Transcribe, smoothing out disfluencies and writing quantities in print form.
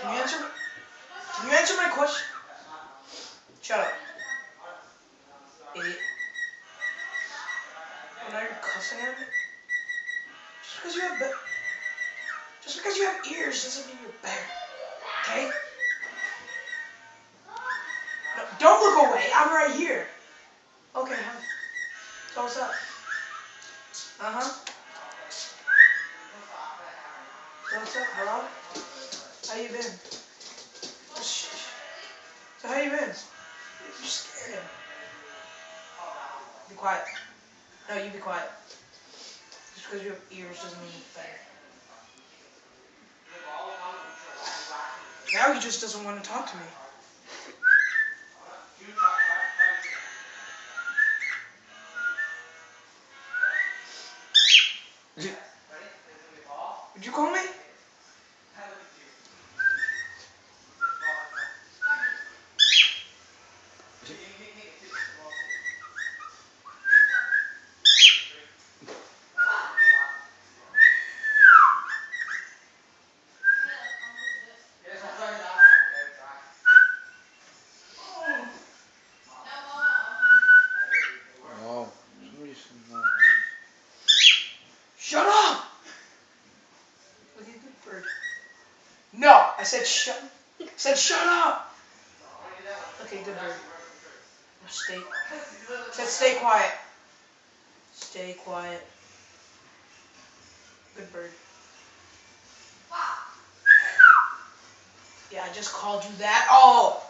Can you answer? Can you answer my question? Shut up, idiot. Oh, now you're cussing at me. Just because you have ears doesn't mean you're better. Okay? No, don't look away. I'm right here. Okay, huh? So what's up? Uh-huh. So what's up, bro? How you been? Shh. So how you been? You scared him. Be quiet. No, you be quiet. Just because you have ears doesn't mean you're better. Now he just doesn't want to talk to me. Would you call me? Oh, somebody's Shut up! Okay, good bird. No, I said shut up. Okay, good bird. Stay quiet. Stay quiet. Good bird. Yeah, I just called you that. Oh!